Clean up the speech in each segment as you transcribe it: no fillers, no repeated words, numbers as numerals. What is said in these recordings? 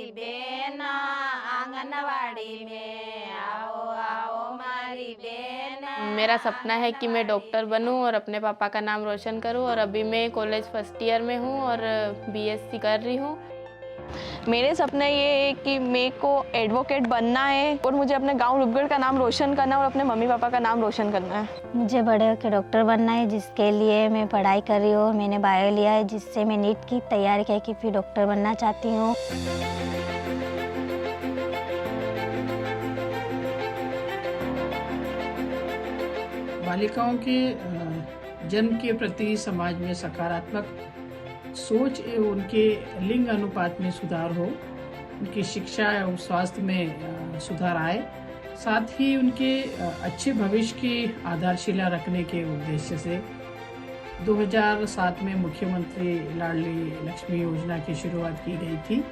मारी बहन आंगनवाड़ी में आओ आओ मारी बहन। मेरा सपना है कि मैं डॉक्टर बनूं और अपने पापा का नाम रोशन करूं और अभी मैं कॉलेज फर्स्ट ईयर में हूं और बीएससी कर रही हूं। मेरे सपना ये है कि मेरे को एडवोकेट बनना है और मुझे अपने गांव रूपगढ़ का नाम रोशन करना है और अपने मम्मी पापा का नाम रोशन करना है। मुझे बड़े होकर डॉक्टर बनना है, जिसके लिए मैं पढ़ाई कर रही हूँ। मैंने बायो लिया है, जिससे मैं नीट की तैयारी करके फिर डॉक्टर बनना चाहती हूँ। बालिकाओं के जन्म के प्रति समाज में सकारात्मक सोच एवं उनके लिंग अनुपात में सुधार हो, उनकी शिक्षा एवं स्वास्थ्य में सुधार आए, साथ ही उनके अच्छे भविष्य की आधारशिला रखने के उद्देश्य से 2007 में मुख्यमंत्री लाडली लक्ष्मी योजना की शुरुआत की गई थी।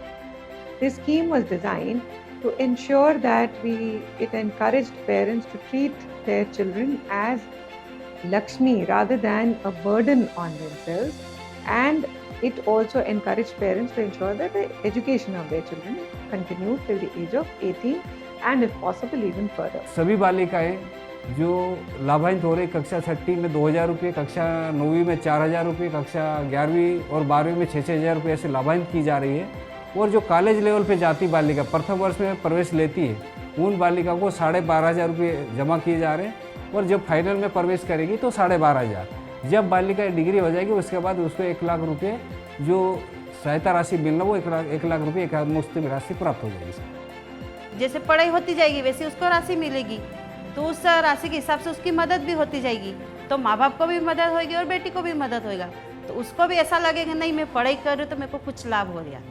This scheme was designed to ensure that it encouraged parents to treat their children as Lakshmi rather than a burden on themselves, and it also encouraged parents to ensure that the education of their children continued till the age of 18 and if possible even further. सभी बालिकाएं जो लाभान्वित हो रही कक्षा 6 में 2,000 रुपये, कक्षा 9वीं में 4,000 रुपये, कक्षा 11वीं और 12वीं में 6,000 रुपये ऐसे लाभान्वित की जा रही है। और जो कॉलेज लेवल पे जाती बालिका प्रथम वर्ष में प्रवेश लेती है, उन बालिका को 12,500 रुपये जमा किए जा रहे हैं और जब फाइनल में प्रवेश करेगी तो 12,500। जब बालिका डिग्री हो जाएगी उसके बाद उसको 1 लाख रुपये जो सहायता राशि मिलना वो 1 लाख रुपये एक मुश्त राशि प्राप्त हो जाएगी। जैसे पढ़ाई होती जाएगी वैसे उसको राशि मिलेगी, तो उस राशि के हिसाब से उसकी मदद भी होती जाएगी, तो माँ बाप को भी मदद होगी और बेटी को भी मदद होगा, तो उसको भी ऐसा लगेगा नहीं मैं पढ़ाई कर रही हूँ तो मेरे को कुछ लाभ हो गया।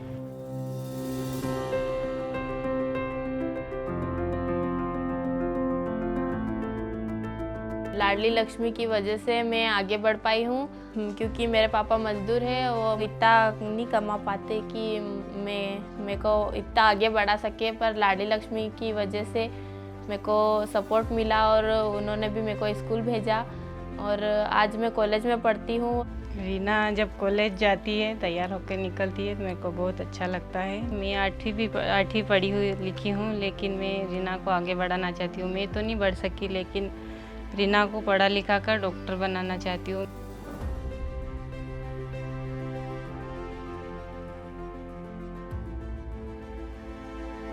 लाडली लक्ष्मी की वजह से मैं आगे बढ़ पाई हूँ, क्योंकि मेरे पापा मजदूर हैं और इतना नहीं कमा पाते कि मेरे को इतना आगे बढ़ा सके, पर लाडली लक्ष्मी की वजह से मेरे को सपोर्ट मिला और उन्होंने भी मेरे को स्कूल भेजा और आज मैं कॉलेज में पढ़ती हूँ। रीना जब कॉलेज जाती है, तैयार होकर निकलती है तो मेरे को बहुत अच्छा लगता है। मैं 8वीं पढ़ी हुई लिखी हूँ, लेकिन मैं रीना को आगे बढ़ाना चाहती हूँ। मैं तो नहीं बढ़ सकी, लेकिन रीना को पढ़ा लिखा कर डॉक्टर बनाना चाहती हूँ।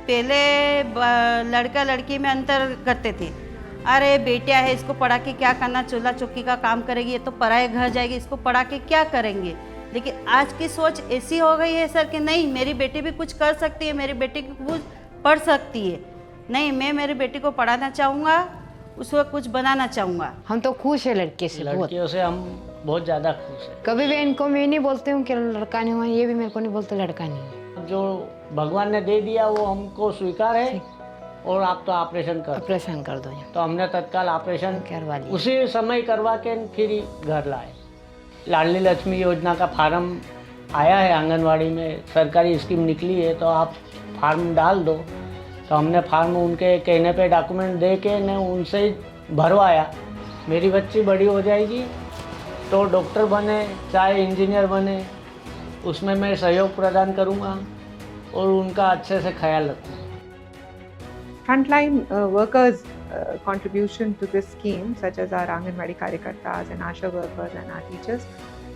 पहले लड़का लड़की में अंतर करते थे, अरे बेटिया है इसको पढ़ा के क्या करना, चूल्हा चौकी का काम करेगी, ये तो पराए घर जाएगी, इसको पढ़ा के क्या करेंगे। लेकिन आज की सोच ऐसी हो गई है सर कि नहीं, मेरी बेटी भी कुछ कर सकती है, मेरी बेटी कुछ पढ़ सकती है। नहीं, मैं मेरी बेटी को पढ़ाना चाहूँगा, उसको कुछ बनाना चाहूँगा। हम तो खुश है लड़के से, लड़कियों से हम बहुत ज़्यादा खुश हैं। कभी भी इनको मैं नहीं बोलती हूँ कि लड़का नहीं हुआ, ये भी मेरे को नहीं बोलते लड़का नहीं हुआ। जो भगवान ने दे दिया वो हमको स्वीकार है और आप तो ऑपरेशन कर दो। तो हमने तत्काल ऑपरेशन करवा लिया, उसी समय करवा के फिर ही घर लाए। लाडली लक्ष्मी योजना का फार्म आया है आंगनवाड़ी में, सरकारी स्कीम निकली है, तो आप फार्म डाल दो। तो हमने फार्म उनके कहने पे डॉक्यूमेंट दे के ने उनसे भरवाया। मेरी बच्ची बड़ी हो जाएगी तो डॉक्टर बने चाहे इंजीनियर बने, उसमें मैं सहयोग प्रदान करूँगा और उनका अच्छे से ख्याल रखूँगा। Frontline workers' contribution to this scheme, such as our Anganwadi Karyakartas and Asha workers and our teachers,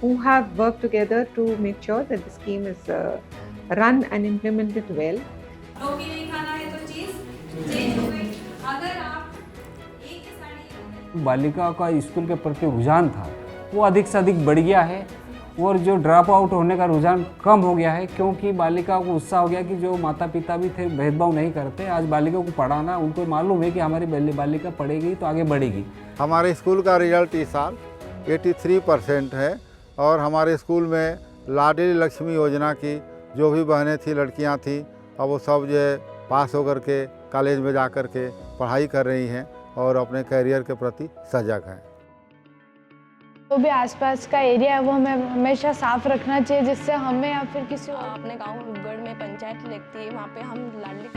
who have worked together to make sure that the scheme is run and implemented well. रोटी नहीं खाना है तो चीज change हो गई। अगर आप एक ही साड़ी बालिका का स्कूल के प्रति रुझान था वो अधिक से अधिक बढ़ गया है और जो ड्रॉप आउट होने का रुझान कम हो गया है, क्योंकि बालिका को उत्साह हो गया कि जो माता पिता भी थे भेदभाव नहीं करते। आज बालिका को पढ़ाना, उनको मालूम है कि हमारी बालिका पढ़ेगी तो आगे बढ़ेगी। हमारे स्कूल का रिजल्ट इस साल 83% है और हमारे स्कूल में लाडली लक्ष्मी योजना की जो भी बहनें थी, लड़कियां थी, अब वो सब जो है पास होकर के कॉलेज में जा कर के पढ़ाई कर रही हैं और अपने करियर के प्रति सजग हैं। जो भी आसपास का एरिया है वो हमें हमेशा साफ रखना चाहिए, जिससे हमें या फिर किसी अपने गांव रूपगढ़ में पंचायत लगती है, वहाँ पे हम लाडली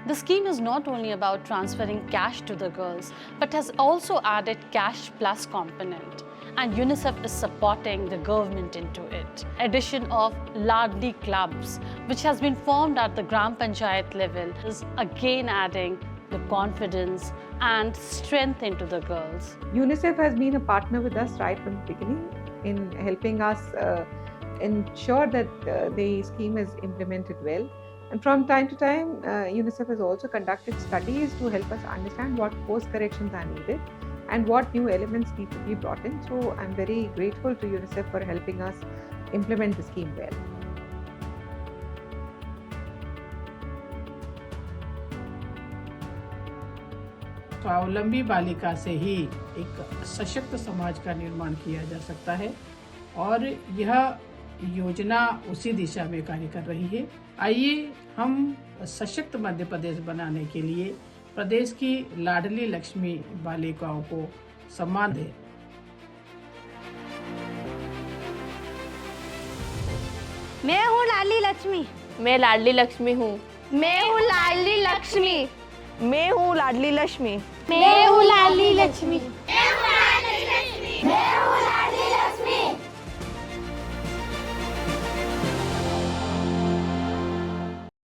The scheme is not only about transferring cash to the girls, but has also added cash plus component. and UNICEF is supporting the government into it. Addition of Ladli clubs, which has been formed at the Gram Panchayat level, is again adding the confidence and strength into the girls. UNICEF has been a partner with us right from the beginning in helping us ensure that the scheme is implemented well. And from time to time, UNICEF has also conducted studies to help us understand what course corrections are needed and what new elements need to be brought in. So I'm very grateful to UNICEF for helping us implement the scheme well. स्वावलंबी बालिका से ही एक सशक्त समाज का निर्माण किया जा सकता है और यह योजना उसी दिशा में कार्य कर रही है। आइए हम सशक्त मध्य प्रदेश बनाने के लिए प्रदेश की लाडली लक्ष्मी बालिकाओं को सम्मान दें। मैं हूँ लाडली लक्ष्मी। मैं लाडली लक्ष्मी हूँ। मैं हूँ लाडली लक्ष्मी। मैं हूँ लाडली लक्ष्मी। मैं हूँ लाडली लक्ष्मी।